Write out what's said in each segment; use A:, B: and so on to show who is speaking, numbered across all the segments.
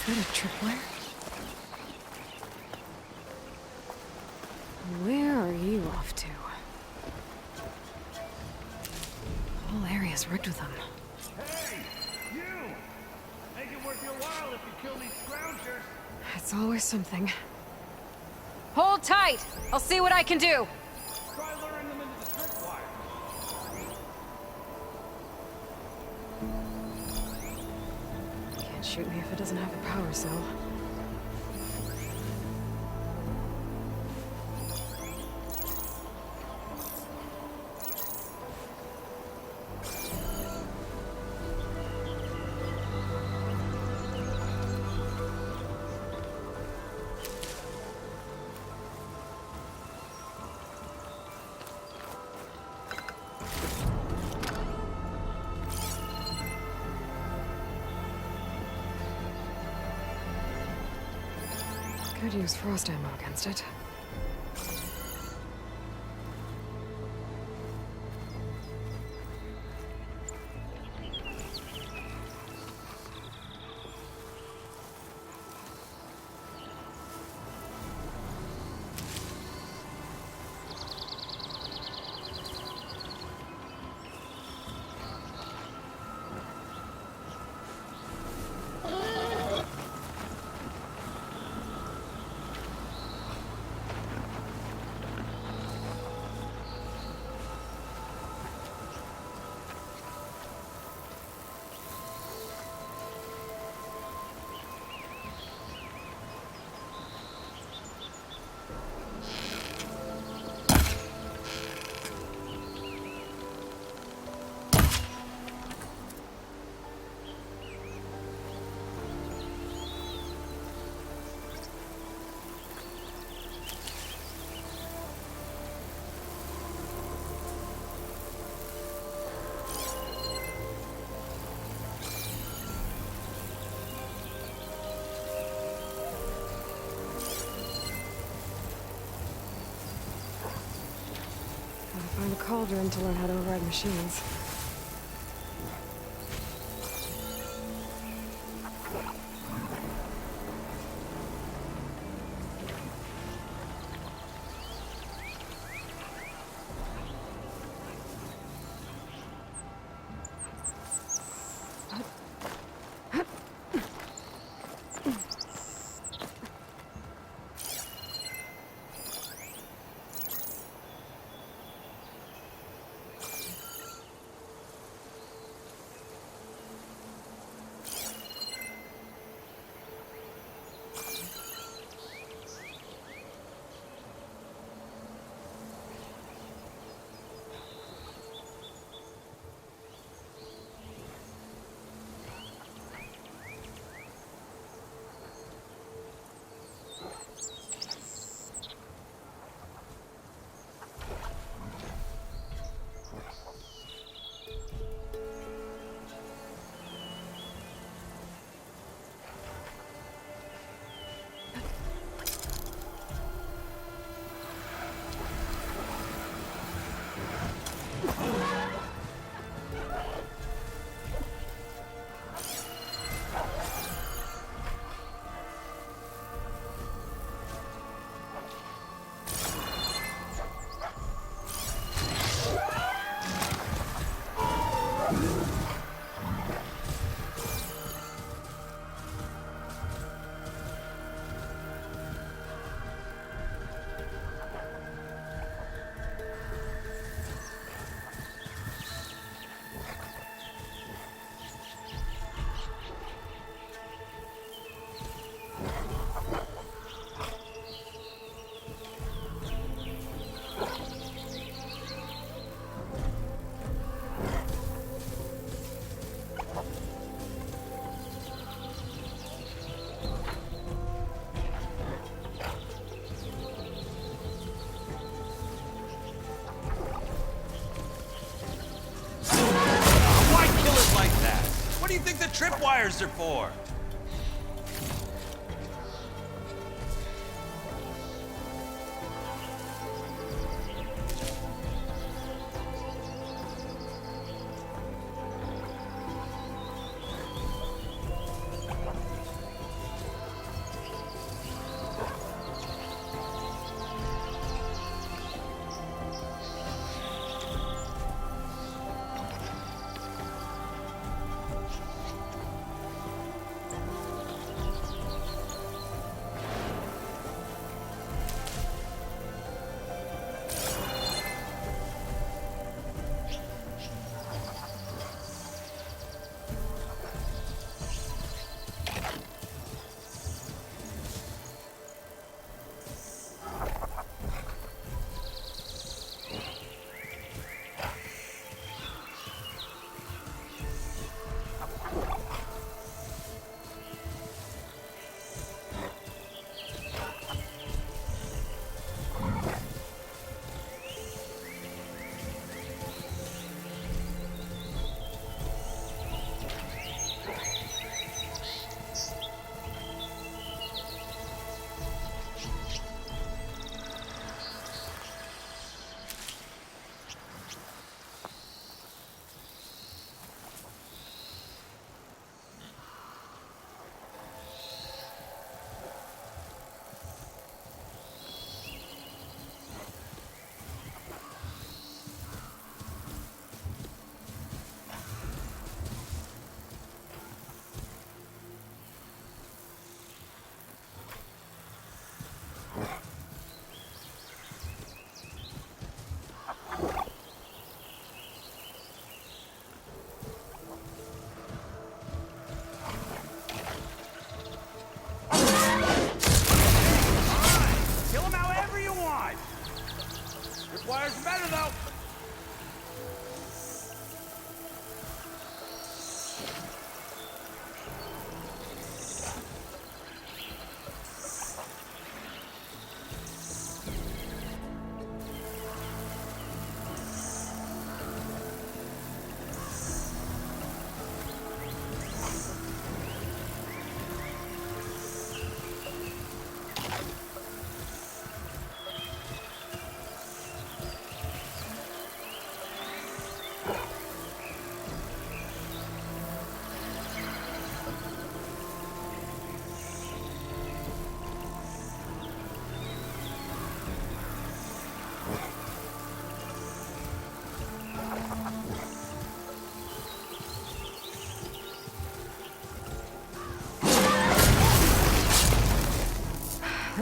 A: that a tripwire? Where are you off to? The whole area's rigged with them.
B: Hey! You! Make it worth your while if you kill these scroungers.
A: It's always something. Hold tight! I'll see what I can do!
B: Try luring them into the tripwire.
A: Can't shoot me if it doesn't have a power cell. Could use frost ammo against it. Gotta find a cauldron to learn how to override machines.
C: Tripwires are for?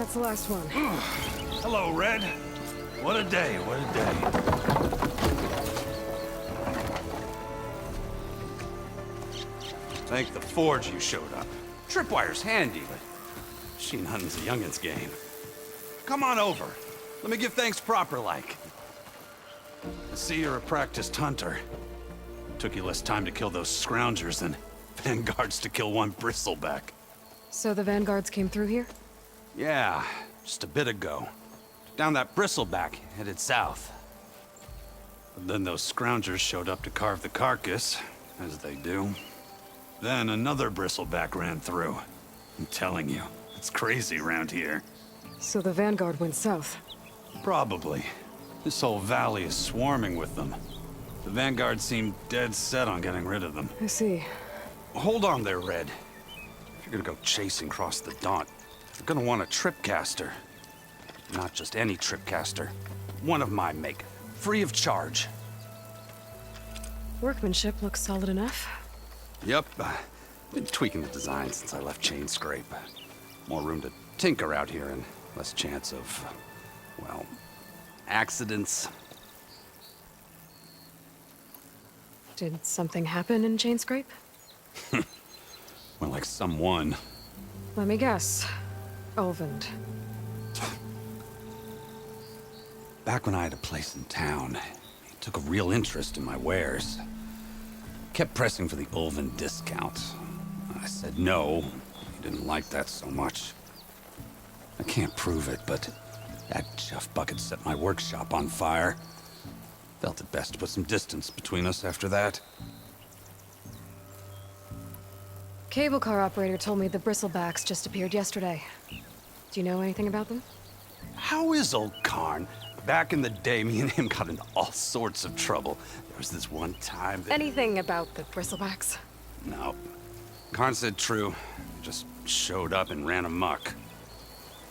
A: That's the last one.
B: Hello, Red. What a day, what a day. Thank the Forge you showed up. Tripwire's handy, but machine hunting's a youngin's game. Come on over. Let me give thanks proper like. I see you're a practiced hunter. Took you less time to kill those scroungers than vanguards to kill one bristleback.
A: So the vanguards came through here?
B: Yeah, just a bit ago. Down that bristleback, headed south. But then those scroungers showed up to carve the carcass, as they do. Then another bristleback ran through. I'm telling you, it's crazy around here.
A: So the vanguard went south?
B: Probably. This whole valley is swarming with them. The vanguard seemed dead set on getting rid of them.
A: I see.
B: Hold on there, Red. If you're gonna go chasing across the Daunt, you're gonna want a tripcaster. Not just any tripcaster. One of my make. Free of charge.
A: Workmanship looks solid enough.
B: Yep. Been tweaking the design since I left Chain Scrape. More room to tinker out here and less chance of, well, accidents.
A: Did something happen in Chain Scrape?
B: Well, like someone.
A: Let me guess. Ulvund.
B: Back when I had a place in town, he took a real interest in my wares. Kept pressing for the Ulvund discount. I said no. He didn't like that so much. I can't prove it, but that chuff bucket set my workshop on fire. Felt it best to put some distance between us after that.
A: Cable car operator told me the bristlebacks just appeared yesterday. Do you know anything about them?
B: How is old Karn? Back in the day, me and him got into all sorts of trouble. There was this one time that...
A: Anything about the bristlebacks?
B: No. Karn said true. Just showed up and ran amok.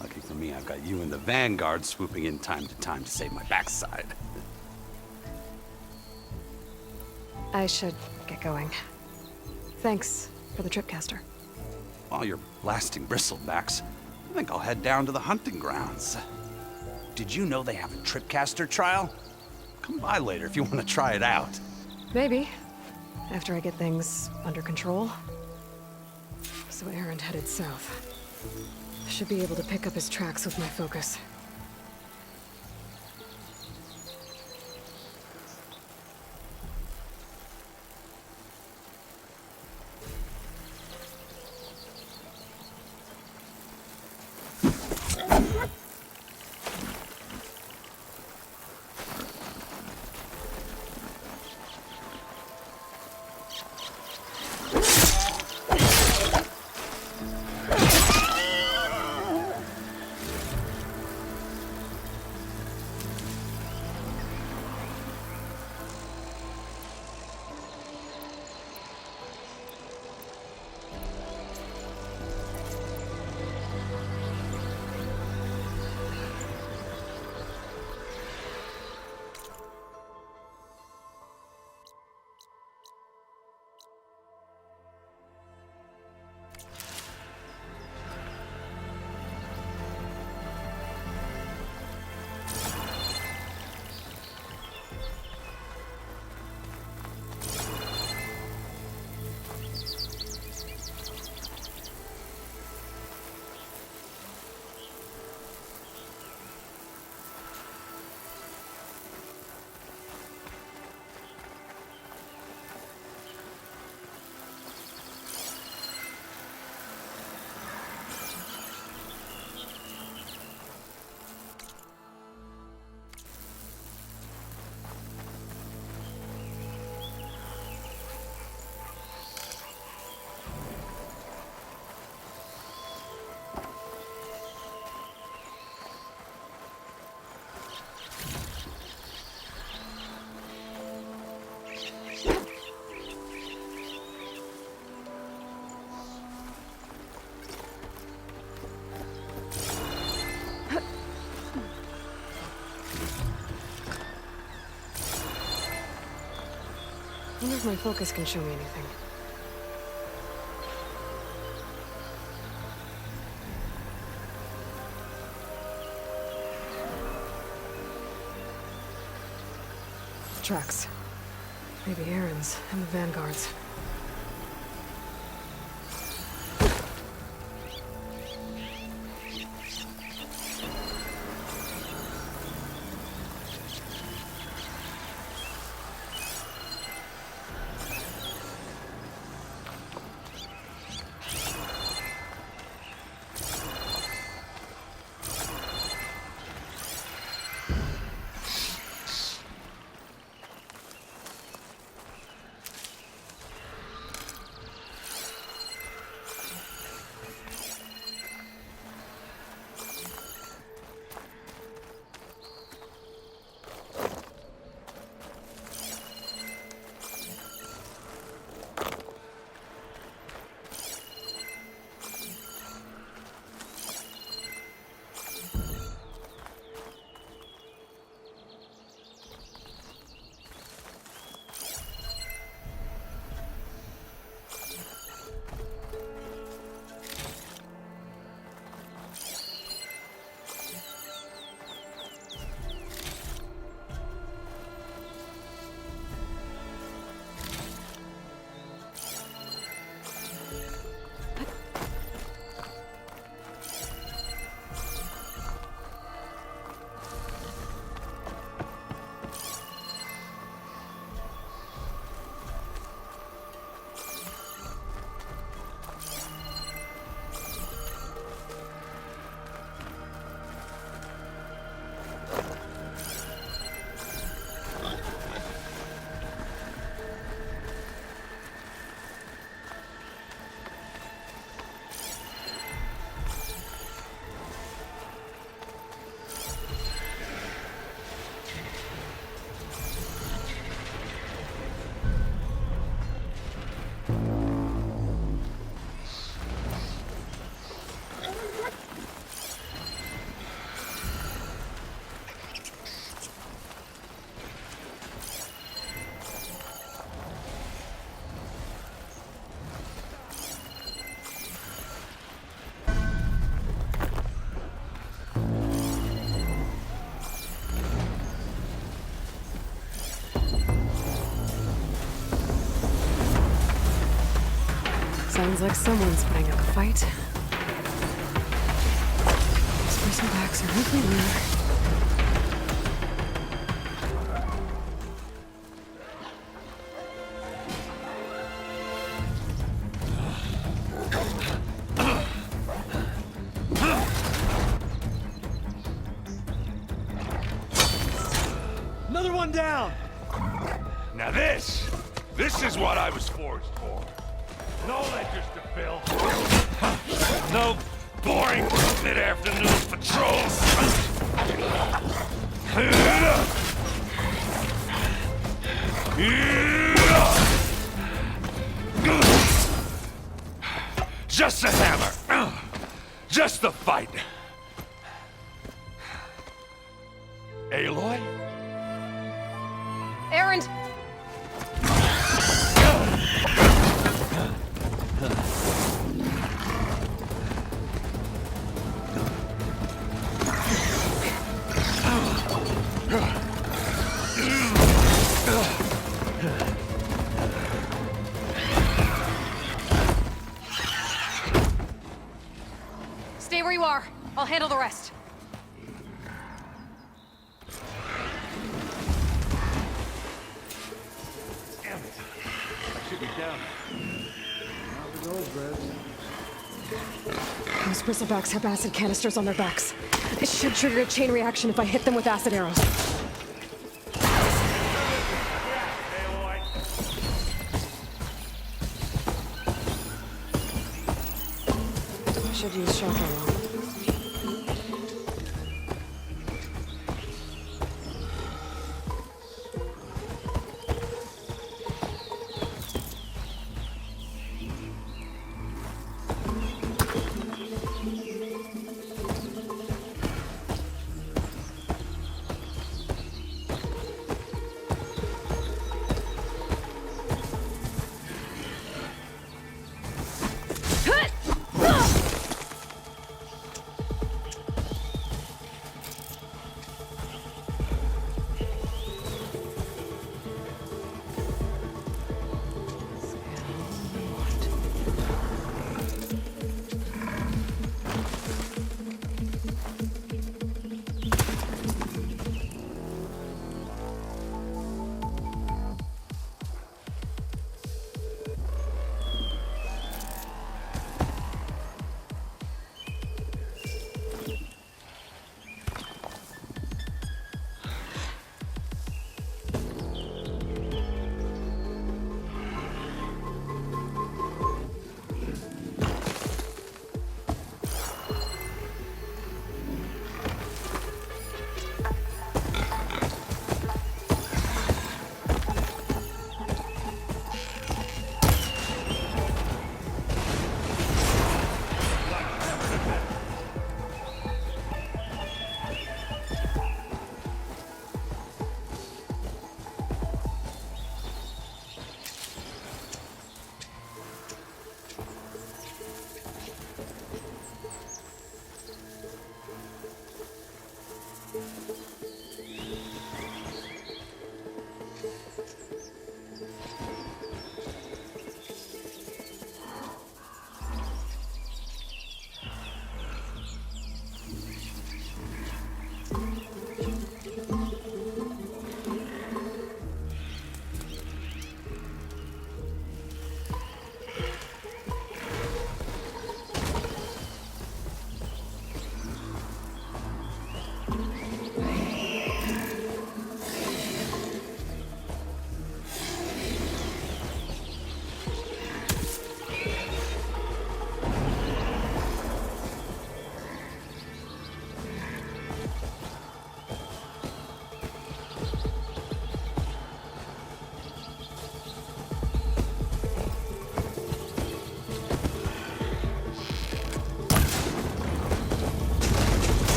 B: Lucky for me, I've got you and the Vanguard swooping in time to save my backside.
A: I should get going. Thanks for the tripcaster.
B: While you're blasting bristlebacks, I think I'll head down to the hunting grounds. Did you know they have a tripcaster trial? Come by later if you want to try it out.
A: Maybe. After I get things under control. So Aaron headed south. Should be able to pick up his tracks with my focus. I wonder if my focus can show me anything. tracks. Maybe Aaron's and the Vanguard's. Sounds like someone's putting up a fight. These person backs are everywhere.
C: Another one down!
D: Now this is what I was forged for. No ledgers to fill. No boring mid-afternoon patrols. Just a hammer. Just the fight. Aloy?
A: Aaron! Stay where you are. I'll handle the rest.
C: Damn it. I should be down. How's it going, Brez?
A: Those bristlebacks have acid canisters on their backs. It should trigger a chain reaction if I hit them with acid arrows. I should use shock arrow.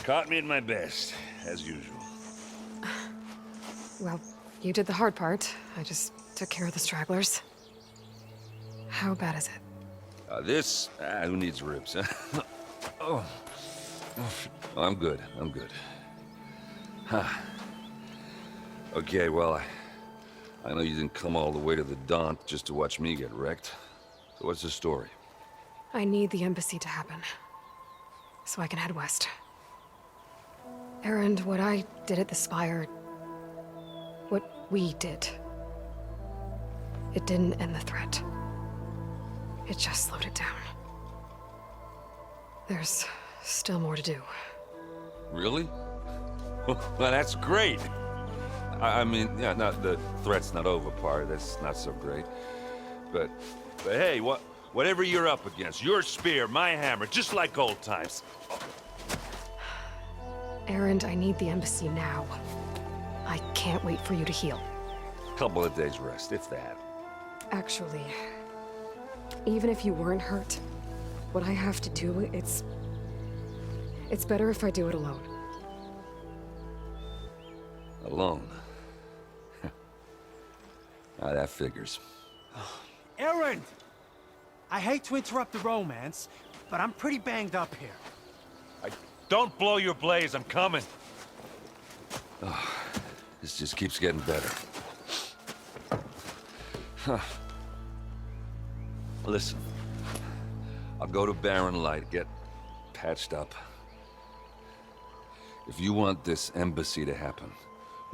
D: Caught me at my best, as usual.
A: Well, you did the hard part. I just took care of the stragglers. How bad is it?
D: Who needs ribs, huh? Oh. I'm good, I'm good. Huh. Okay, well, I know you didn't come all the way to the Daunt just to watch me get wrecked. So what's the story?
A: I need the embassy to happen, so I can head west. Erend, what I did at the Spire... what we did... it didn't end the threat. It just slowed it down. There's still more to do.
D: Really? Well, that's great. I mean, yeah, not the threat's not over part. That's not so great. But hey, whatever you're up against, your spear, my hammer, just like old times.
A: Erend, I need the embassy now. I can't wait for you to heal.
D: Couple of days rest, if that.
A: Actually, even if you weren't hurt, what I have to do, it's better if I do it alone.
D: Alone? That figures.
E: Erend! I hate to interrupt the romance, but I'm pretty banged up here.
D: Don't blow your blaze, I'm coming. Oh, this just keeps getting better. Huh. Listen, I'll go to Barren Light, get patched up. If you want this embassy to happen,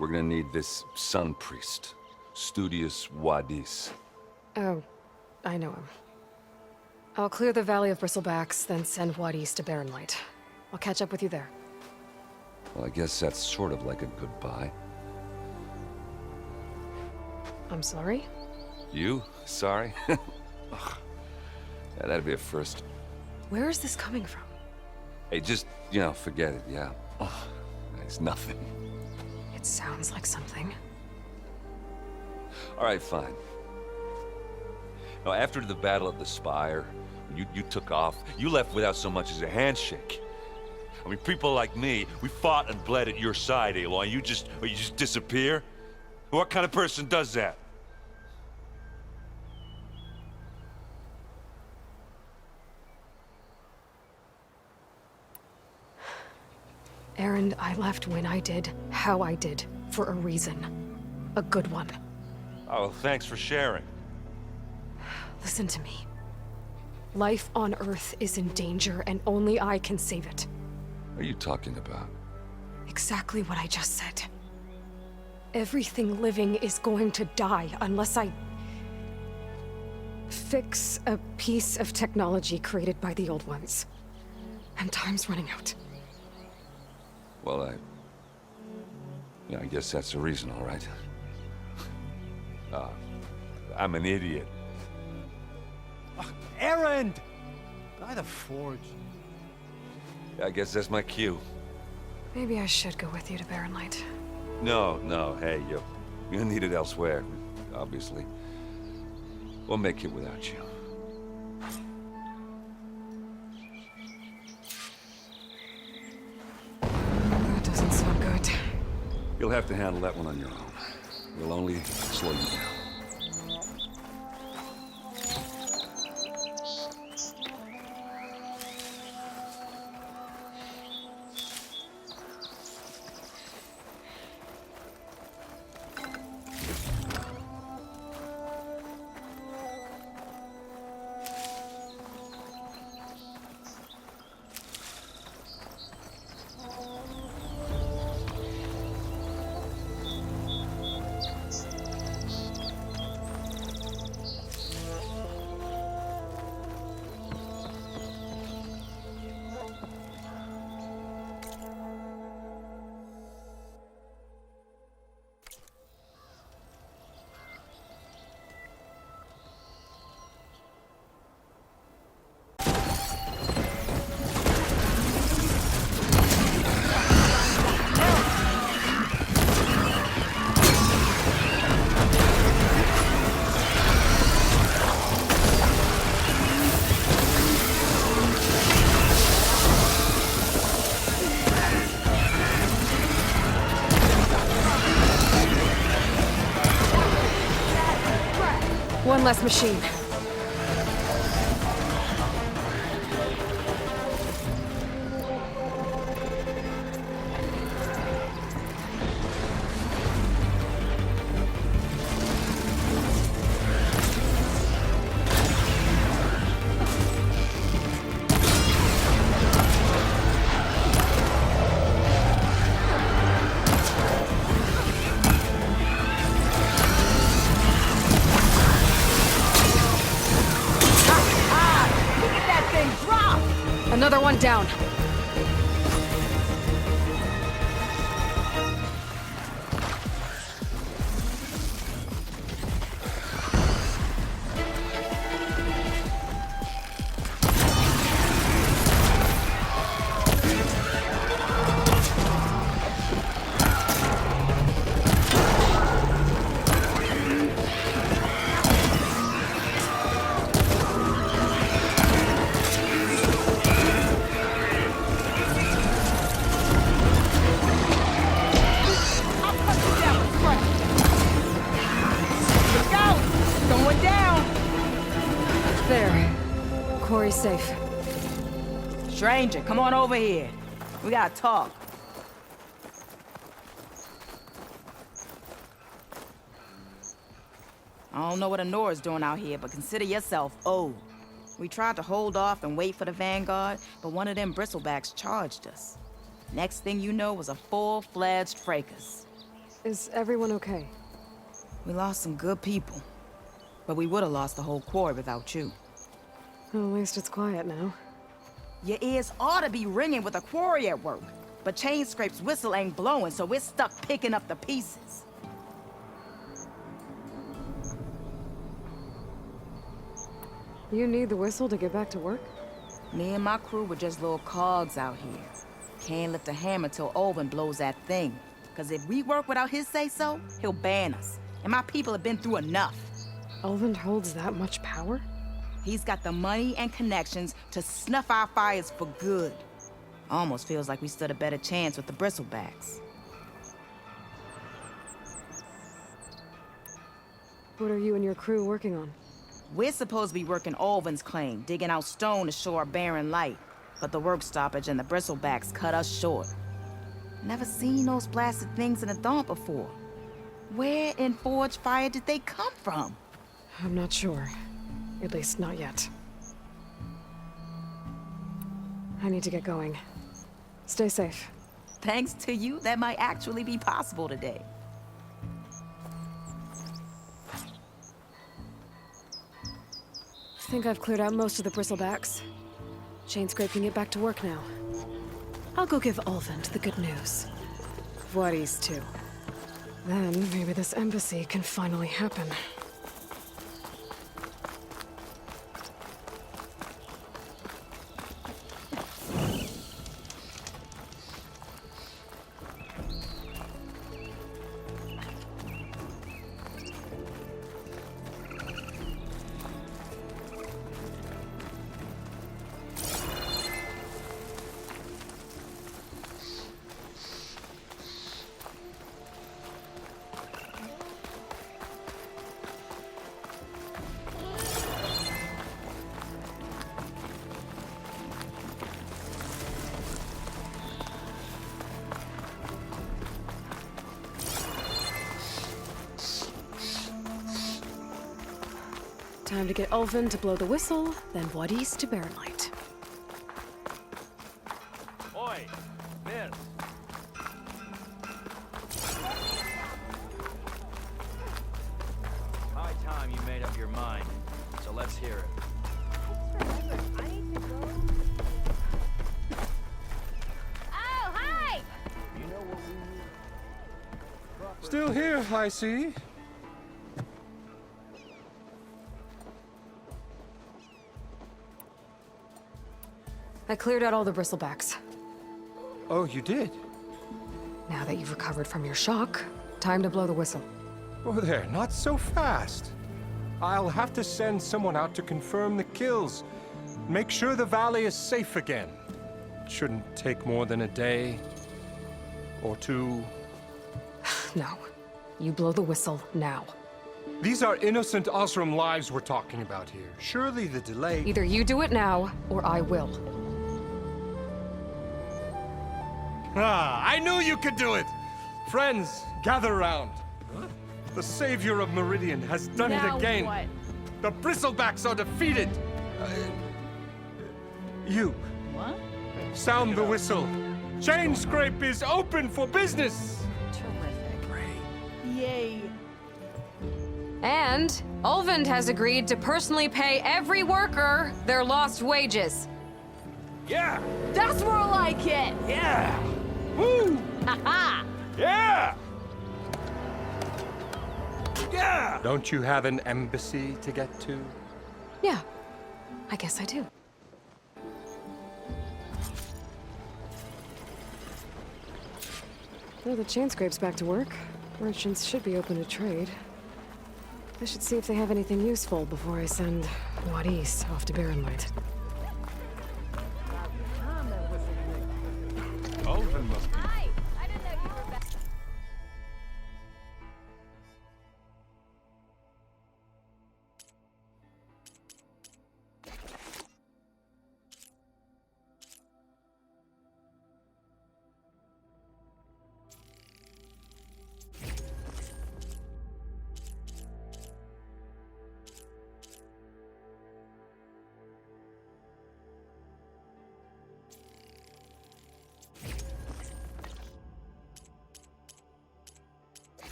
D: we're gonna need this sun priest, Studius Wadis.
A: Oh, I know him. I'll clear the Valley of Bristlebacks, then send Wadis to Barren Light. I'll catch up with you there.
D: Well, I guess that's sort of like a goodbye.
A: I'm sorry?
D: You? Sorry? Ugh. Yeah, that'd be a first.
A: Where is this coming from?
D: Hey, just, forget it, yeah. Oh, it's nothing.
A: It sounds like something.
D: All right, fine. Now, after the battle at the Spire, you took off, you left without so much as a handshake. I mean, people like me, we fought and bled at your side, Aloy. You just disappear? What kind of person does that?
A: Erend, I left when I did, how I did, for a reason. A good one.
D: Oh, thanks for sharing.
A: Listen to me. Life on Earth is in danger, and only I can save it.
D: What are you talking about?
A: Exactly what I just said. Everything living is going to die unless I... fix a piece of technology created by the old ones. And time's running out.
D: Well, I guess that's the reason, all right. I'm an idiot.
E: Erend! By the Forge.
D: I guess that's my cue.
A: Maybe I should go with you to Barren Light.
D: No, hey, you're needed elsewhere, obviously. We'll make it without you.
A: That doesn't sound good.
D: You'll have to handle that one on your own. We'll only slow you down.
A: one less machine. Another one down. Corey's safe.
F: Stranger, come on over here. We gotta talk. I don't know what Honora's doing out here, but consider yourself owed. We tried to hold off and wait for the Vanguard, but one of them bristlebacks charged us. Next thing you know was a full-fledged fracas.
A: Is everyone okay?
F: We lost some good people, but we would have lost the whole quarry without you.
A: Well, at least it's quiet now.
F: Your ears ought to be ringing with a quarry at work, but Chain Scrape's whistle ain't blowing, so we're stuck picking up the pieces.
A: You need the whistle to get back to work?
F: Me and my crew were just little cogs out here. Can't lift a hammer till Olvin blows that thing. Cause if we work without his say-so, he'll ban us. And my people have been through enough.
A: Olvin holds that much power?
F: He's got the money and connections to snuff our fires for good. Almost feels like we stood a better chance with the bristlebacks.
A: What are you and your crew working on?
F: We're supposed to be working Olvin's claim, digging out stone to show our barren light. But the work stoppage and the bristlebacks cut us short. Never seen those blasted things in a dump before. Where in Forge Fire did they come from?
A: I'm not sure. At least not yet. I need to get going. Stay safe.
F: Thanks to you, that might actually be possible today.
A: I think I've cleared out most of the bristlebacks. Chain Scrape can get back to work now. I'll go give Olvin the good news. Voorhees, too. Then maybe this embassy can finally happen. Time to get Olvin to blow the whistle, then Voorhees to bear light.
C: Oi, miss. High time you made up your mind. So let's hear it.
G: Oh, hi!
H: Still here, I see.
A: I cleared out all the bristlebacks.
H: Oh, you did?
A: Now that you've recovered from your shock, time to blow the whistle.
H: Oh, there, not so fast. I'll have to send someone out to confirm the kills. Make sure the valley is safe again. It shouldn't take more than a day. Or two.
A: No. You blow the whistle now.
H: These are innocent Osram lives we're talking about here. Surely the delay...
A: Either you do it now, or I will.
H: Ah, I knew you could do it! Friends, gather round. The savior of Meridian has done it again.
F: What?
H: The Bristlebacks are defeated. You,
F: What?
H: sound the whistle. Chain Scrape is open for business.
F: Terrific. Yay.
A: And Ulvund has agreed to personally pay every worker their lost wages.
D: Yeah!
F: That's more like it.
D: Yeah! Woo!
F: Ha
D: Yeah! Yeah!
H: Don't you have an embassy to get to?
A: Yeah, I guess I do. Well, the chain scrape's back to work. Merchants should be open to trade. I should see if they have anything useful before I send Wadis off to Barren Light.
C: Olvin must be...
G: Hi! I didn't know you were back.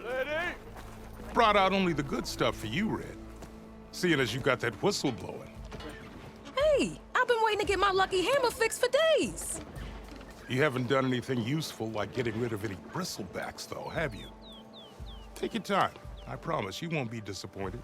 D: Lady!
C: Brought out only the good stuff for you, Red. Seeing as you got that whistle blowing.
I: Hey, I've been waiting to get my lucky hammer fixed for days.
C: You haven't done anything useful like getting rid of any bristlebacks, though, have you? Take your time. I promise you won't be disappointed.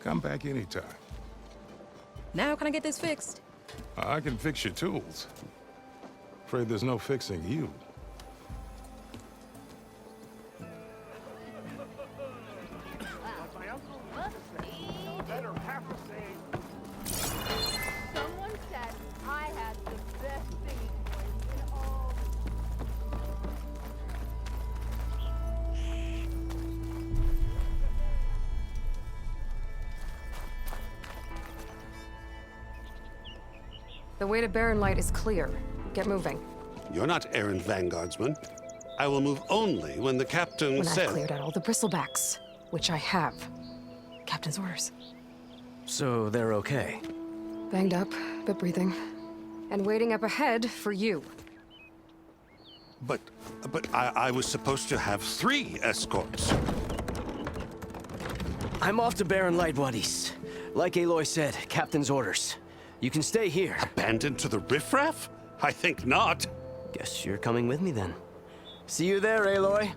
C: Come back anytime.
I: Now can I get this fixed?
C: I can fix your tools. Afraid there's no fixing you.
G: Someone said I had the best singing voice in all.
A: The way to Barren Light is clear. Get moving.
J: You're not errant vanguardsman. I will move only when the captain
A: When
J: says...
A: I've cleared out all the bristlebacks, which I have. Captain's orders.
K: So they're okay?
A: Banged up, but breathing. And waiting up ahead for you.
J: But I was supposed to have 3 escorts.
K: I'm off to Barren Light, buddies. Like Aloy said, Captain's orders. You can stay here.
J: Abandoned to the riffraff? I think not.
K: Guess you're coming with me then. See you there, Aloy.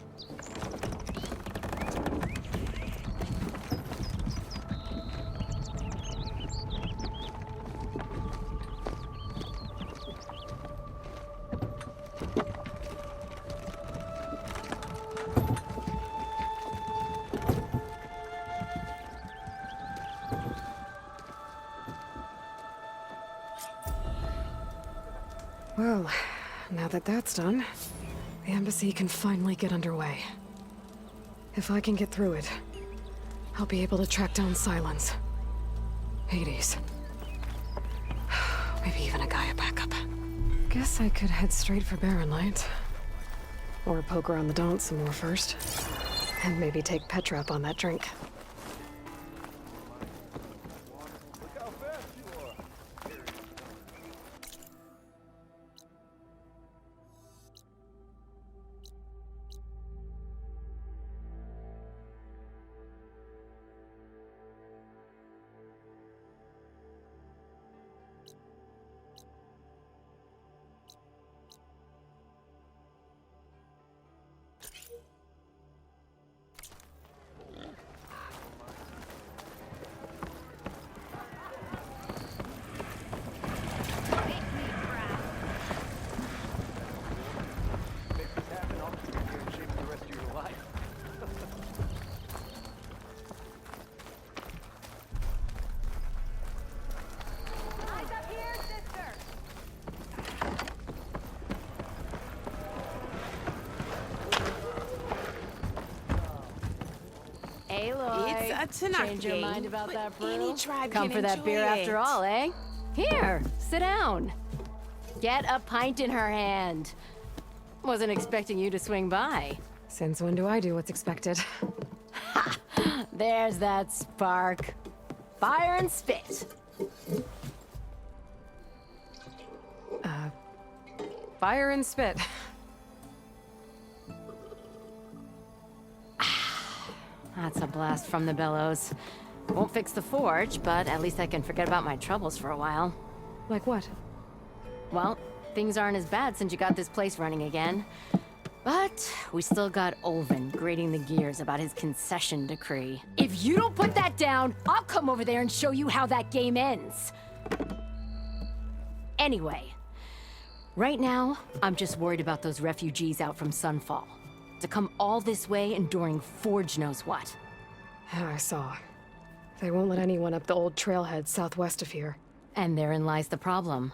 A: Well, now that that's done, the embassy can finally get underway. If I can get through it, I'll be able to track down Silence, Hades, maybe even a Gaia backup. Guess I could head straight for Barren Light. Or poke around the Daunt some more first. And maybe take Petra up on that drink.
G: Eyes up here, sister.
L: Aloy,
F: It's a tonight
L: change your
F: game,
L: mind about
F: but
L: that brew?
F: any tribe
L: Come
F: can
L: for that
F: enjoy
L: beer after
F: it.
L: all, eh? Here, sit down. Get a pint in her hand. Wasn't expecting you to swing by.
A: Since when do I do what's expected?
L: There's that spark. Fire and spit.
A: Fire and spit.
L: That's a blast from the bellows. Won't fix the forge, but at least I can forget about my troubles for a while.
A: Like what?
L: Well, things aren't as bad since you got this place running again. But we still got Olvin grating the gears about his concession decree. If you don't put that down, I'll come over there and show you how that game ends. Anyway, right now, I'm just worried about those refugees out from Sunfall. To come all this way enduring Forge knows what.
A: I saw. They won't let anyone up the old trailhead southwest of here.
L: And therein lies the problem.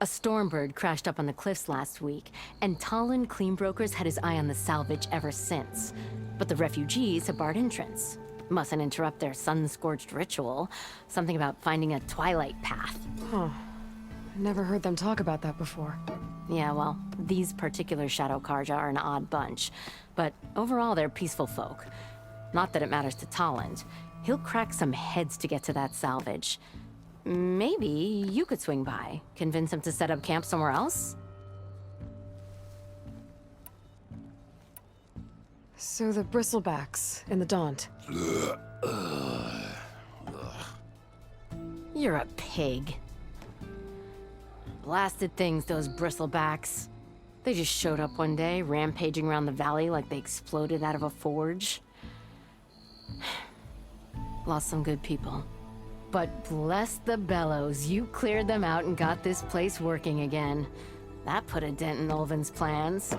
L: A Stormbird crashed up on the cliffs last week, and Talon Cleanbrokers had his eye on the salvage ever since. But the refugees have barred entrance. Mustn't interrupt their sun-scorched ritual. Something about finding a Twilight path.
A: Huh. I never heard them talk about that before.
L: Yeah, well, these particular Shadow Karja are an odd bunch. But overall, they're peaceful folk. Not that it matters to Talon. He'll crack some heads to get to that salvage. Maybe you could swing by, convince him to set up camp somewhere else?
A: So the bristlebacks in the Daunt.
L: You're a pig. Blasted things, those bristlebacks. They just showed up one day, rampaging around the valley like they exploded out of a forge. lost some good people. But bless the bellows, you cleared them out and got this place working again. That put a dent in Ulvin's plans.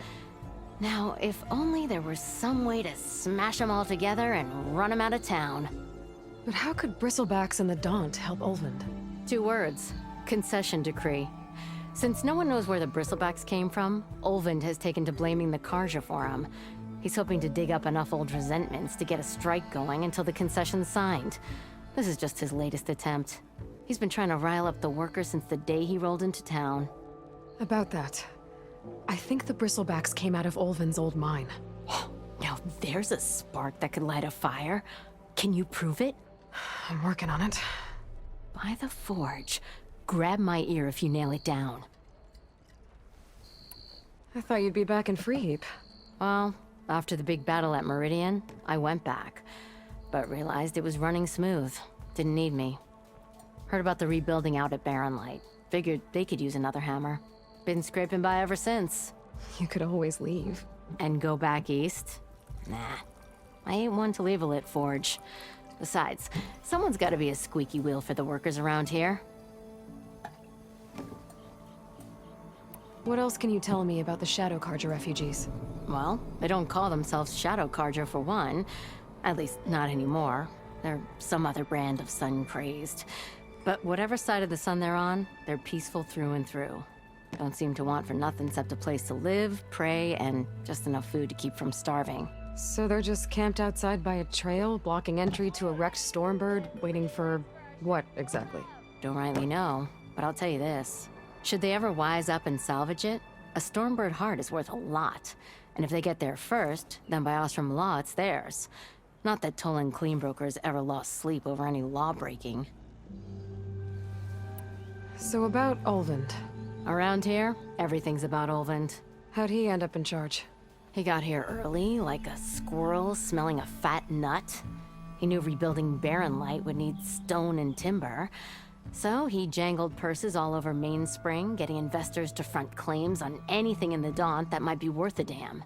L: Now, if only there were some way to smash them all together and run them out of town.
A: But how could Bristlebacks and the Daunt help Ulvund?
L: 2 words. Concession decree. Since no one knows where the Bristlebacks came from, Ulvund has taken to blaming the Karja for them. He's hoping to dig up enough old resentments to get a strike going until the concession's signed. This is just his latest attempt. He's been trying to rile up the workers since the day he rolled into town.
A: About that, I think the Bristlebacks came out of Ulvund's old mine.
L: Now there's a spark that could light a fire. Can you prove it?
A: I'm working on it.
L: By the forge. Grab my ear if you nail it down.
A: I thought you'd be back in Freeheap.
L: Well, after the big battle at Meridian, I went back. But realized it was running smooth. Didn't need me. Heard about the rebuilding out at Barren Light. Figured they could use another hammer. Been scraping by ever since.
A: You could always leave.
L: And go back east? Nah. I ain't one to leave a lit forge. Besides, someone's gotta be a squeaky wheel for the workers around here.
A: What else can you tell me about the Shadow Karja refugees?
L: Well, they don't call themselves Shadow Karja for one. At least, not anymore. They're some other brand of sun-crazed. But whatever side of the sun they're on, they're peaceful through and through. Don't seem to want for nothing except a place to live, pray, and just enough food to keep from starving.
A: So they're just camped outside by a trail, blocking entry to a wrecked Stormbird, waiting for... what, exactly?
L: Don't rightly know, but I'll tell you this. Should they ever wise up and salvage it, a Stormbird heart is worth a lot. And if they get there first, then by Ostrom law, it's theirs. Not that Tolan Cleanbroker's ever lost sleep over any law-breaking.
A: So about Ulvund.
L: Around here, everything's about Ulvund.
A: How'd he end up in charge?
L: He got here early, like a squirrel smelling a fat nut. He knew rebuilding Barren Light would need stone and timber. So he jangled purses all over Mainspring, getting investors to front claims on anything in the Daunt that might be worth a damn.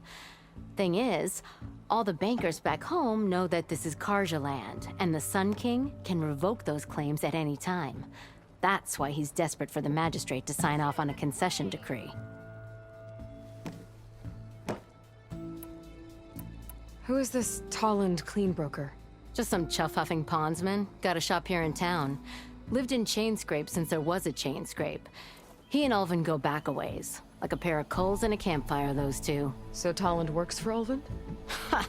L: Thing is, all the bankers back home know that this is Karja land, and the Sun King can revoke those claims at any time. That's why he's desperate for the magistrate to sign off on a concession decree.
A: Who is this Tolland Cleanbroker?
L: Just some chuff-huffing pondsman. Got a shop here in town. Lived in Chainscrape since there was a Chainscrape. He and Ulvund go back a ways. Like a pair of coals and a campfire, those two.
A: So Tolland works for Ulvund?
L: Ha!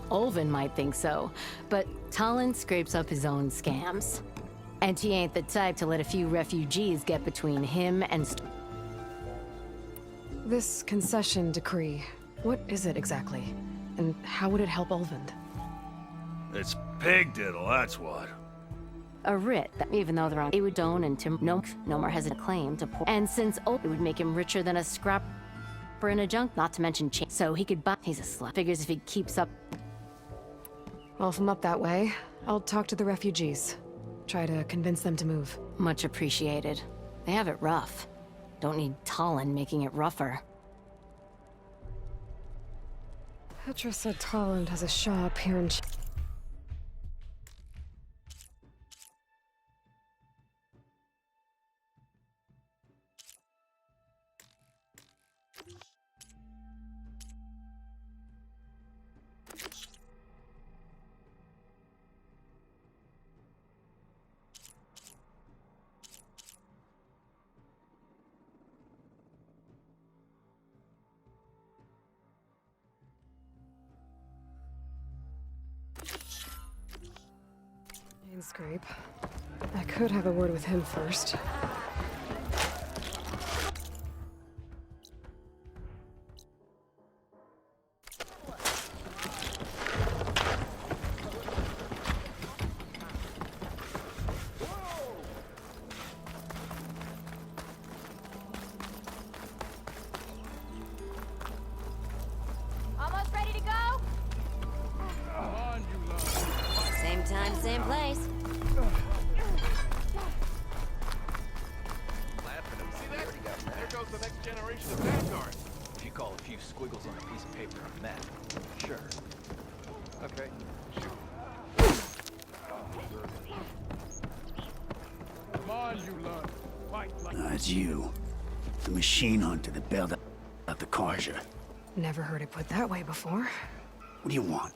L: Ulvund might think so, but Tolland scrapes up his own scams. And he ain't the type to let a few refugees get between him and...
A: This concession decree, what is it exactly? And how would it help Ulvund?
M: It's pig diddle, that's what.
L: A writ that even though they're on Ewidone and no more has a claim to pour. And since it would make him richer than a scrapper in a junk, not to mention chain. So he could buy... He's a slut. Figures if he keeps up...
A: Well, if I'm up that way, I'll talk to the refugees. Try to convince them to move.
L: Much appreciated. They have it rough. Don't need Tolland making it rougher.
A: Petra said Tolland has a shop here in... Scrape. I could have a word with him first.
G: Almost ready to go?
N: Same time, same place.
O: There goes the next generation of Vanguard. If you call a few squiggles on a piece of paper a map, sure. Okay. Shoot.
P: That's you. The machine hunter that bailed out the Karja.
A: Never heard it put that way before.
P: What do you want?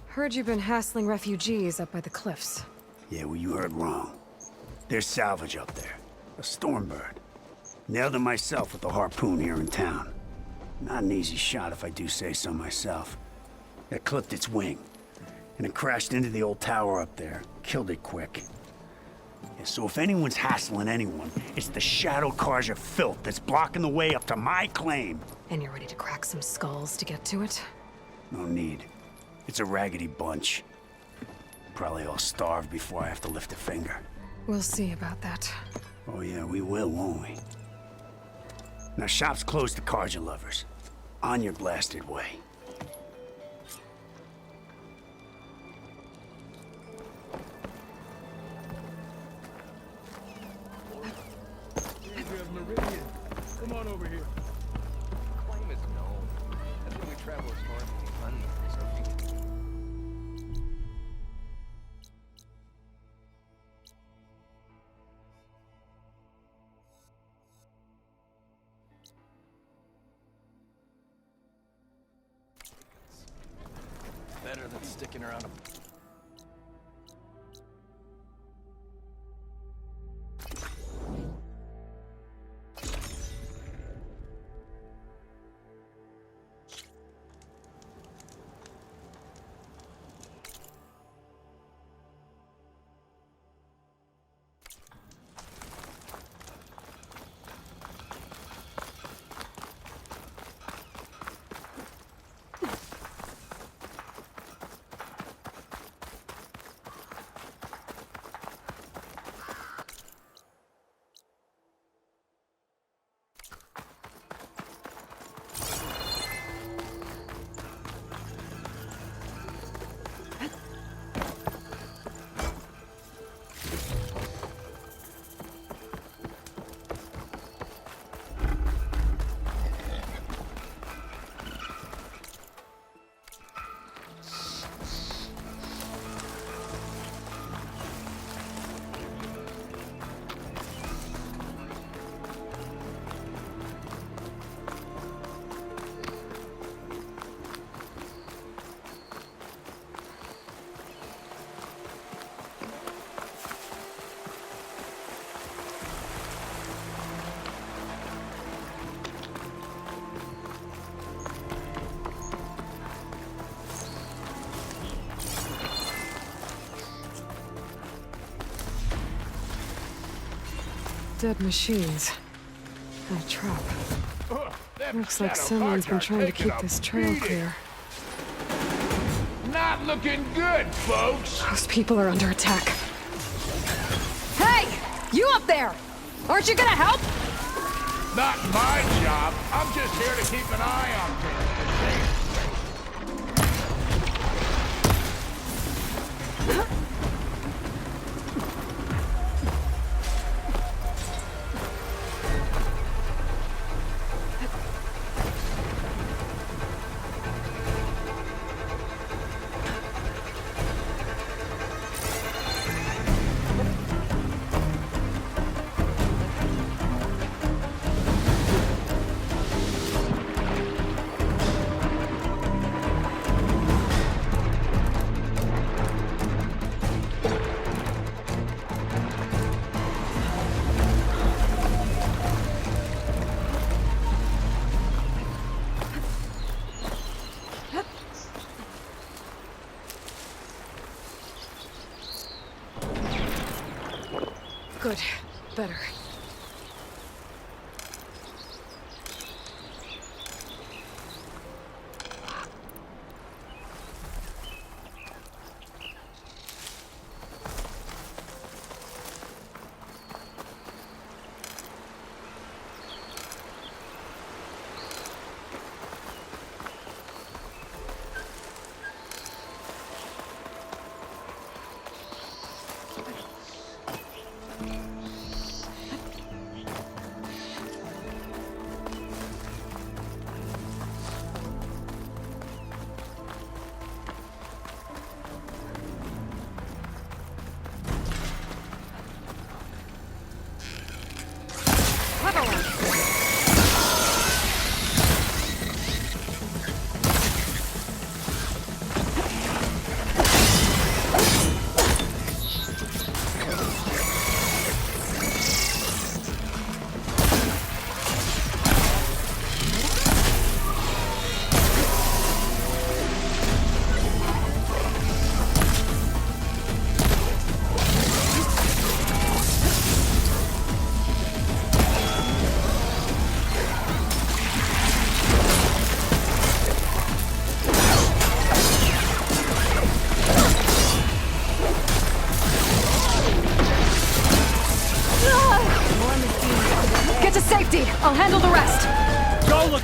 A: Heard you've been hassling refugees up by the cliffs.
P: Yeah, well, you heard wrong. There's salvage up there. A Stormbird. Nailed it myself with the harpoon here in town. Not an easy shot if I do say so myself. That clipped its wing. And it crashed into the old tower up there. Killed it quick. Yeah, so if anyone's hassling anyone, it's the Shadow Karja filth that's blocking the way up to my claim.
A: And you're ready to crack some skulls to get to it?
P: No need. It's a raggedy bunch. Probably all starved before I have to lift a finger.
A: We'll see about that.
P: Oh yeah, we will, won't we? Now shop's closed to Karja lovers. On your blasted way.
O: Meridian. Come on over here. Claim is known. That's when we travel as far as the unknown, so better than sticking around a...
A: Dead machines. And a trap. Looks like someone's been trying to keep this trail clear.
O: Not looking good, folks!
A: Those people are under attack.
I: Hey! You up there! Aren't you gonna help?
O: Not my job. I'm just here to keep an eye on things.
A: Good. Better.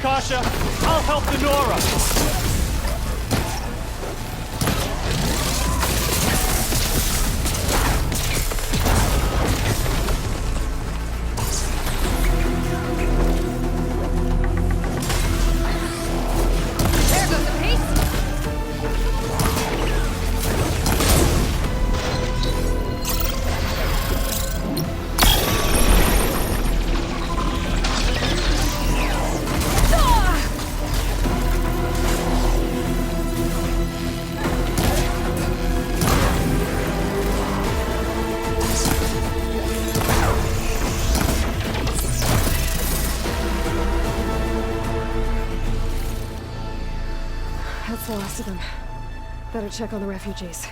E: Kasha. I'll help the Nora.
I: There goes the pace.
A: That's the last of them. Better check on the refugees.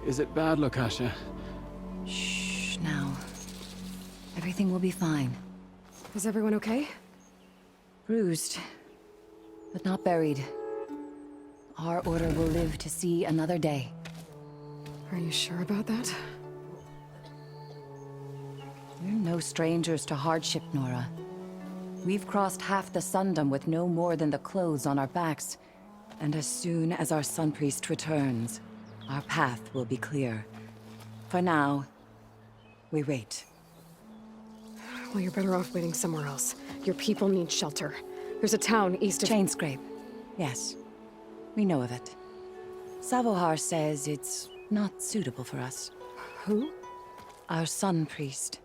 Q: Is it bad, Lokasha?
F: Shh, now. Everything will be fine.
A: Is everyone okay?
F: Bruised, but not buried. Our order will live to see another day.
A: Are you sure about that?
F: We're no strangers to hardship, Nora. We've crossed half the Sundom with no more than the clothes on our backs. And as soon as our Sun Priest returns, our path will be clear. For now, we wait.
A: Well, you're better off waiting somewhere else. Your people need shelter. There's a town east of...
F: Chainscrape. Yes. We know of it. Savohar says it's not suitable for us.
A: Who?
F: Our Sun Priest.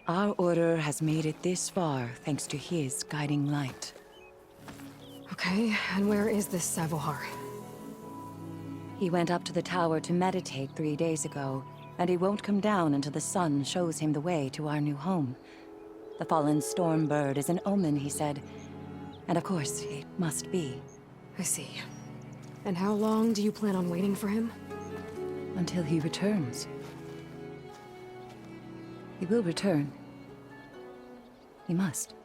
F: Our order has made it this far thanks to his guiding light.
A: Okay, and where is this Savohar?
F: He went up to the tower to meditate 3 days ago, and he won't come down until the sun shows him the way to our new home. The fallen storm bird is an omen, he said. And of course, it must be.
A: I see. And how long do you plan on waiting for him?
F: Until he returns. He will return. He must.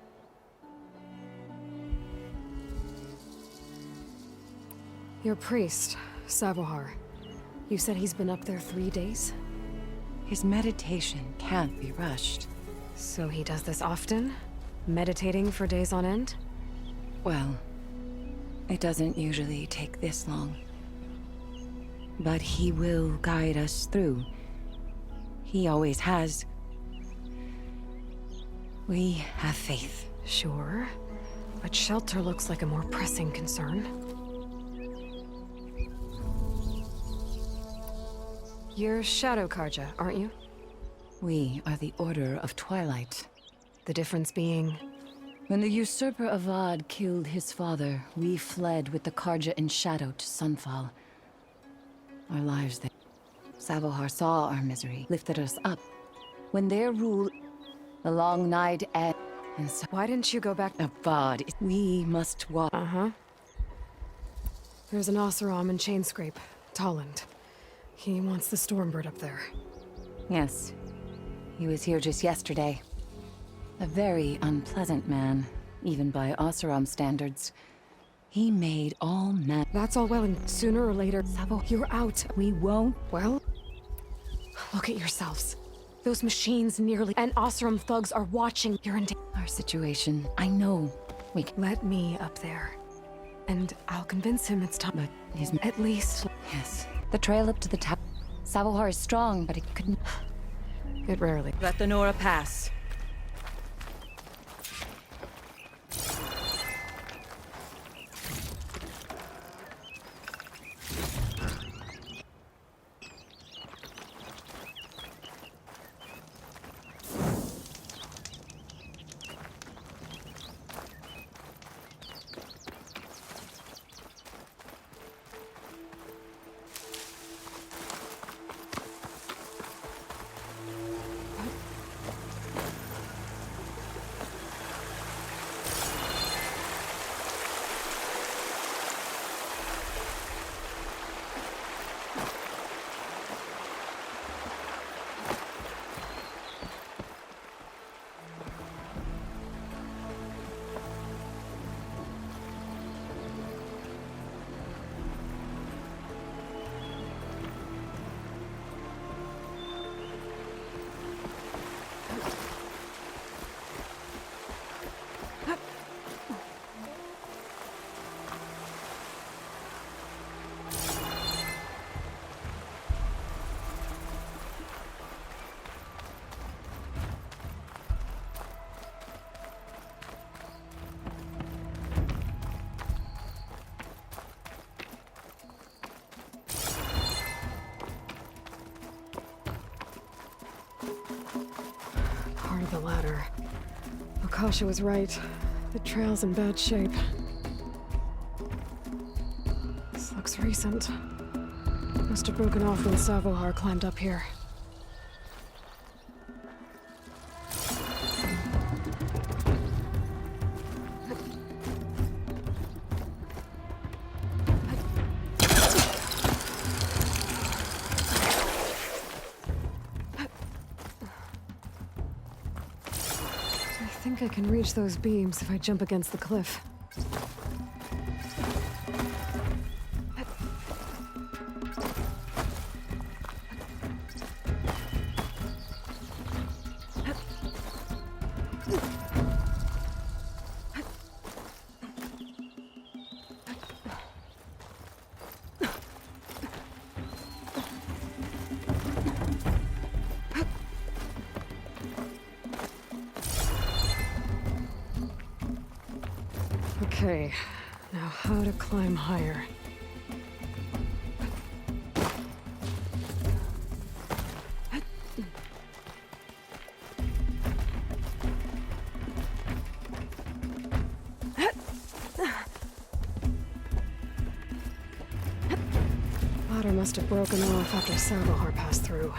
A: Your priest, Savohar. You said he's been up there 3 days?
F: His meditation can't be rushed.
A: So he does this often? Meditating for days on end?
F: Well, it doesn't usually take this long. But he will guide us through. He always has. We have faith.
A: Sure. But shelter looks like a more pressing concern. You're Shadow Karja, aren't you?
F: We are the Order of Twilight.
A: The difference being...
F: When the usurper Avad killed his father, we fled with the Karja in shadow to Sunfall. Our lives there. Savohar saw our misery, lifted us up. When their rule... The long night and so...
A: Why didn't you go back...
F: Avad, we must walk...
A: Uh-huh. There's an Oseram in Chainscrape, Tolland. He wants the Stormbird up there.
F: Yes. He was here just yesterday. A very unpleasant man, even by Oseram standards. He made all men...
A: That's all well, and sooner or later, Savo, you're out.
F: We won't...
A: Well, look at yourselves. Those machines nearly... And Oseram thugs are watching. You're in...
F: Our situation, I know. We can...
A: Let me up there. And I'll convince him it's time.
F: But his...
A: At least...
F: Yes. The trail up to the top. Savohar is strong, but it couldn't...
A: It rarely...
F: Let the Nora pass.
A: the latter. Akasha was right. The trail's in bad shape. This looks recent. Must have broken off when Savohar climbed up here. I think I can reach those beams if I jump against the cliff. Okay, now how to climb higher. Ladder must have broken off after Savohar passed through.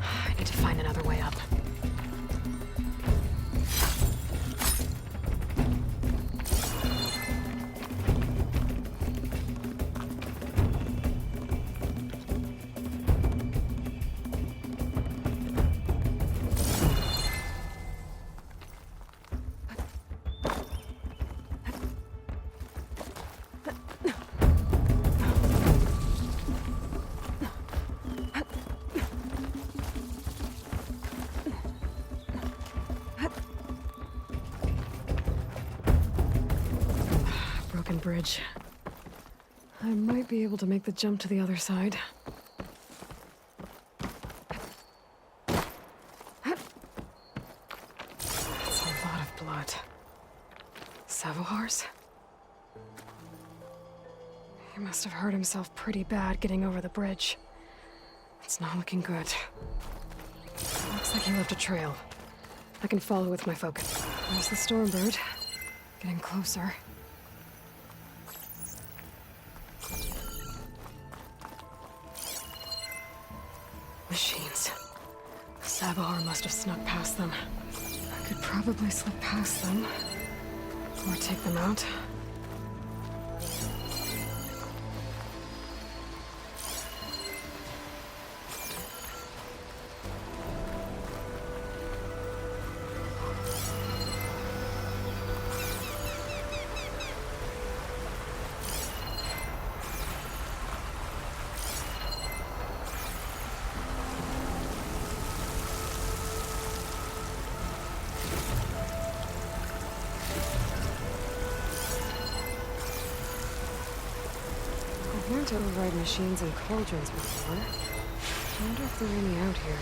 A: I need to find another way up. Bridge. I might be able to make the jump to the other side. That's a lot of blood. Savohar's? He must have hurt himself pretty bad getting over the bridge. It's not looking good. Looks like he left a trail. I can follow with my focus. There's the Stormbird. Getting closer. Machines. Savohar must have snuck past them. I could probably slip past them. Or take them out. I've learned to override machines and cauldrons before. I wonder if there are any out here.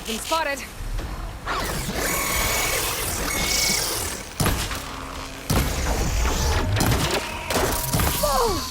A: been spotted. Whoa!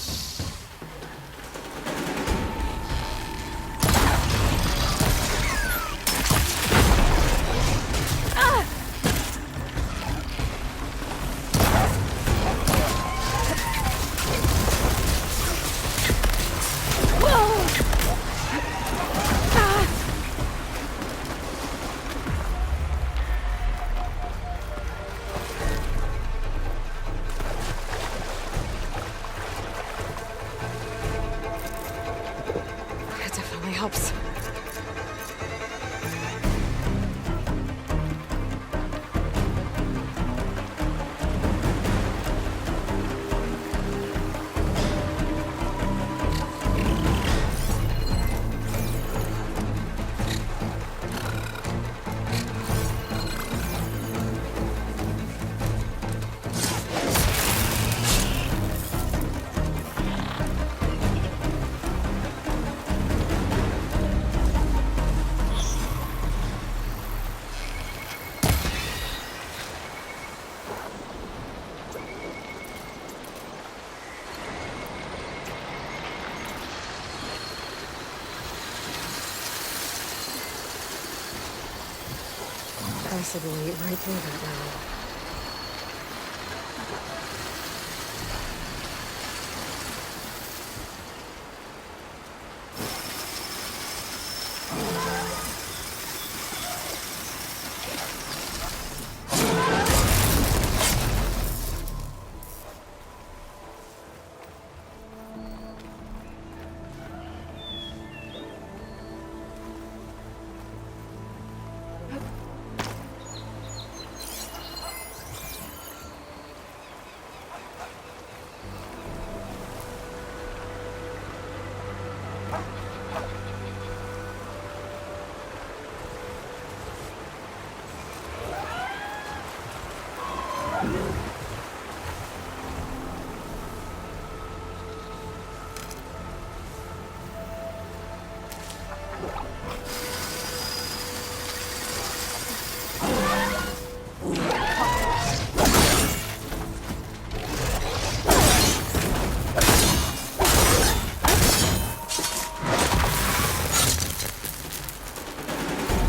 A: Helps. Possibly right through that now.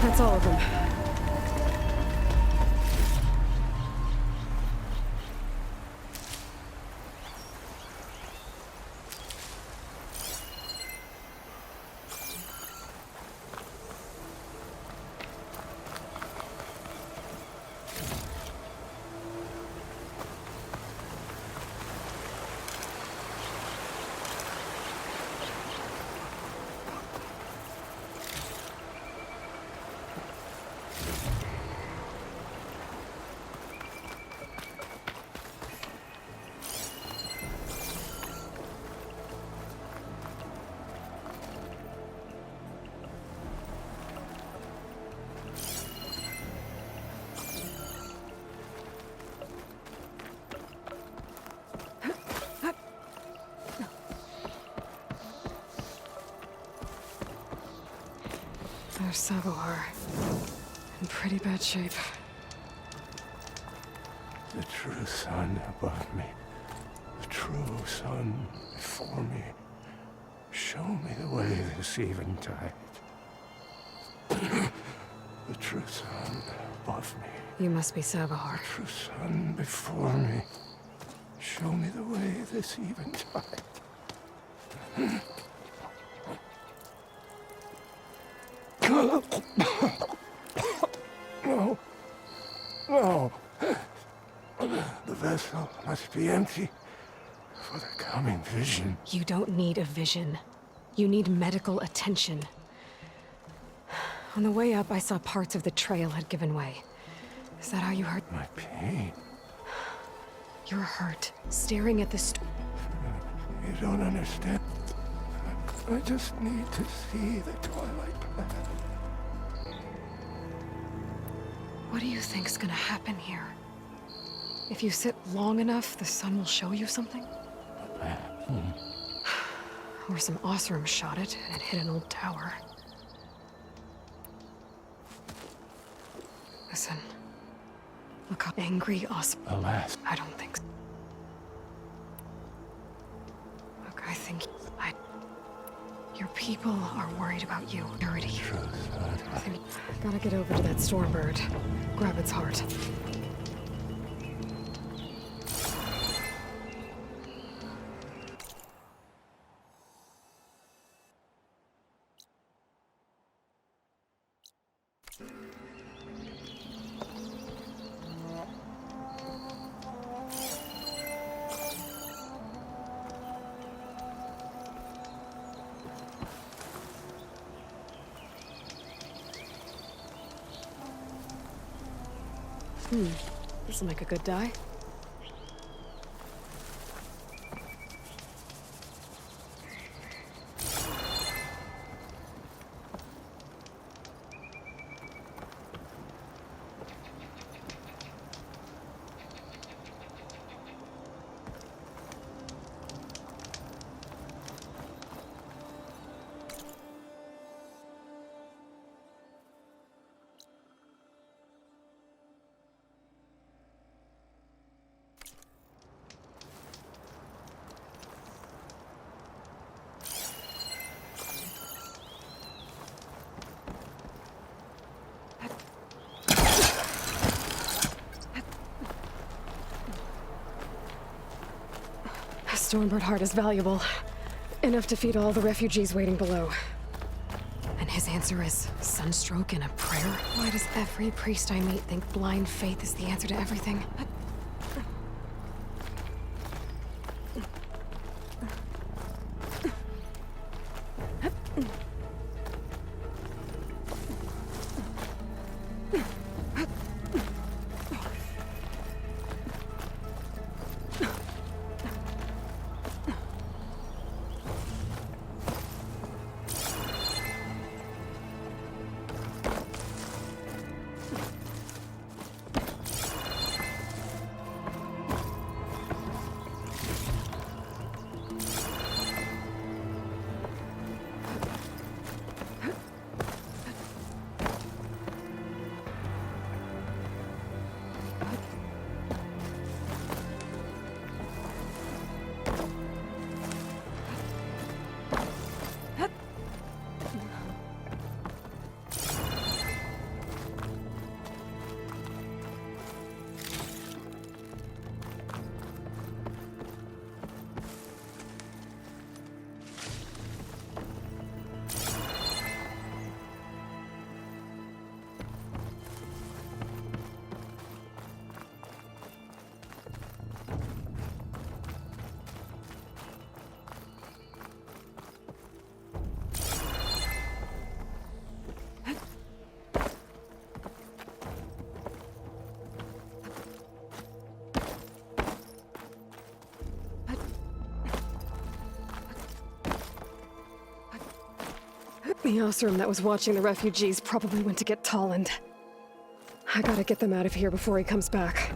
A: That's all of them. There's Sabohar. In pretty bad shape.
H: The true sun above me. The true sun before me. Show me the way this eventide. The true sun above me.
A: You must be Sabohar.
H: The true sun before me. Show me the way this eventide. No. No. The vessel must be empty for the coming vision.
A: You don't need a vision. You need medical attention. On the way up, I saw parts of the trail had given way. Is that how you heard?
H: My pain.
A: You're hurt, staring at the
H: You don't understand. I just need to see the Twilight path.
A: What do you think's gonna happen here? If you sit long enough, the sun will show you something? Or some Osram shot it, and it hit an old tower. Listen. Look how angry us.
Q: Alas.
A: I don't think so. Look, I think your people are worried about you. Purity. I think gotta get over to that Stormbird. Grab its heart. This'll make a good dye. Stormbird heart is valuable. Enough to feed all the refugees waiting below. And his answer is sunstroke and a prayer? Why does every priest I meet think blind faith is the answer to everything? The Osram that was watching the refugees probably went to get Tolland. I gotta get them out of here before he comes back.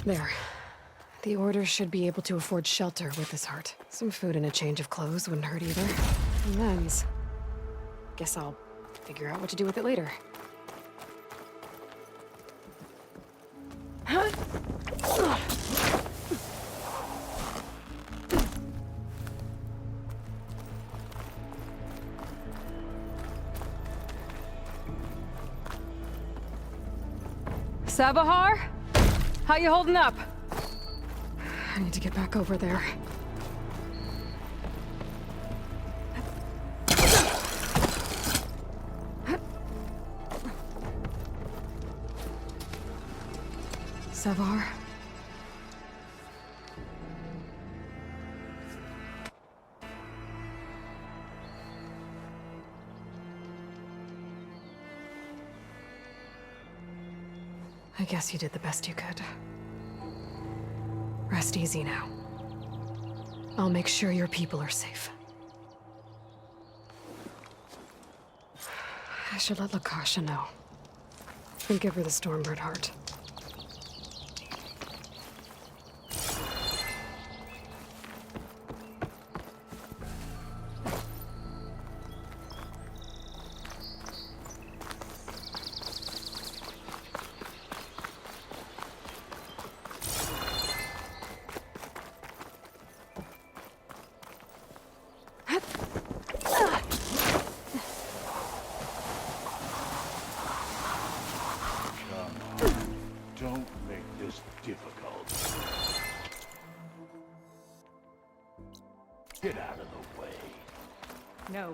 A: There. The Order should be able to afford shelter with this heart. Some food and a change of clothes wouldn't hurt either. And lens. Guess I'll figure out what to do with it later.
G: Sabahar? How you holding up?
A: I need to get back over there. Savar? I guess you did the best you could. Rest easy now. I'll make sure your people are safe. I should let Lakasha know. And give her the Stormbird heart.
P: out of the way.
F: No.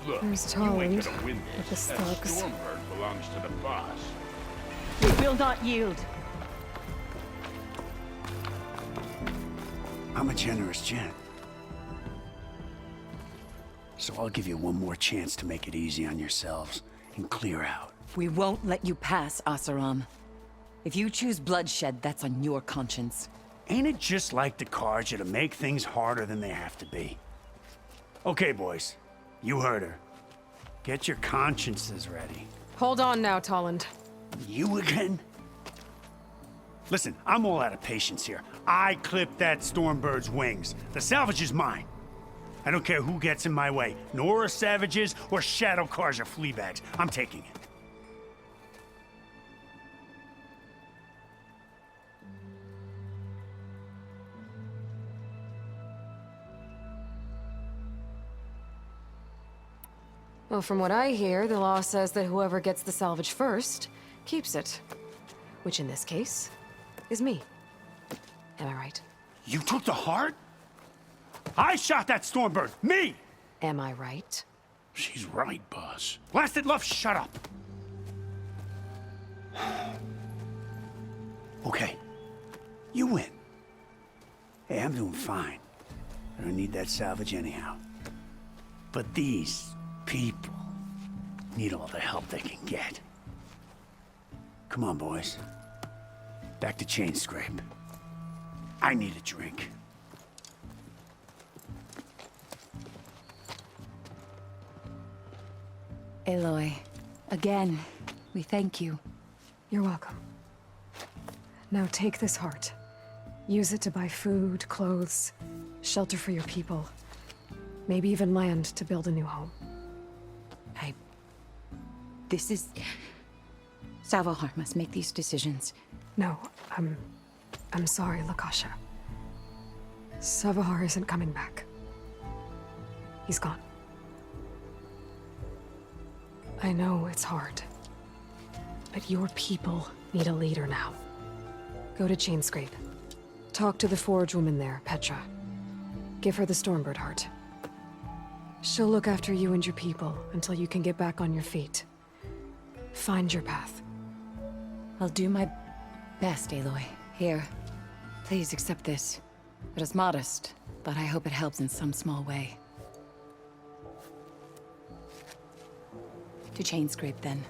C: Look,
A: There's
C: you ain't
A: Tolland
C: gonna win
A: with
C: this.
A: the
C: That
A: slugs.
C: Stormbird belongs to the boss.
F: We will not yield.
P: I'm a generous gent. So I'll give you one more chance to make it easy on yourselves and clear out.
R: We won't let you pass, Asaram. If you choose bloodshed, that's on your conscience.
P: Ain't it just like the cards to make things harder than they have to be? Okay, boys. You heard her. Get your consciences ready.
A: Hold on now, Tolland.
P: You again? Listen, I'm all out of patience here. I clipped that Stormbird's wings. The salvage is mine. I don't care who gets in my way. Nora savages or shadow cars or flea bags. I'm taking it.
A: Well, from what I hear, the law says that whoever gets the salvage first keeps it. Which in this case is me. Am I right?
P: You took the heart? I shot that Stormbird! Me!
A: Am I right?
P: She's right, boss. Blasted love, shut up! Okay. You win. Hey, I'm doing fine. I don't need that salvage anyhow. But these people need all the help they can get. Come on, boys. Back to Chain Scrape. I need a drink.
R: Aloy, again, we thank you.
A: You're welcome. Now take this heart. Use it to buy food, clothes, shelter for your people. Maybe even land to build a new home.
R: This is... Savahar must make these decisions.
A: No, I'm sorry, Lakasha. Savahar isn't coming back. He's gone. I know it's hard, but your people need a leader now. Go to Chainscrape. Talk to the Forge woman there, Petra. Give her the Stormbird heart. She'll look after you and your people until you can get back on your feet. Find your path.
R: I'll do my best, Aloy. Here, please accept this. It is modest, but I hope it helps in some small way. To Chainscrape, then.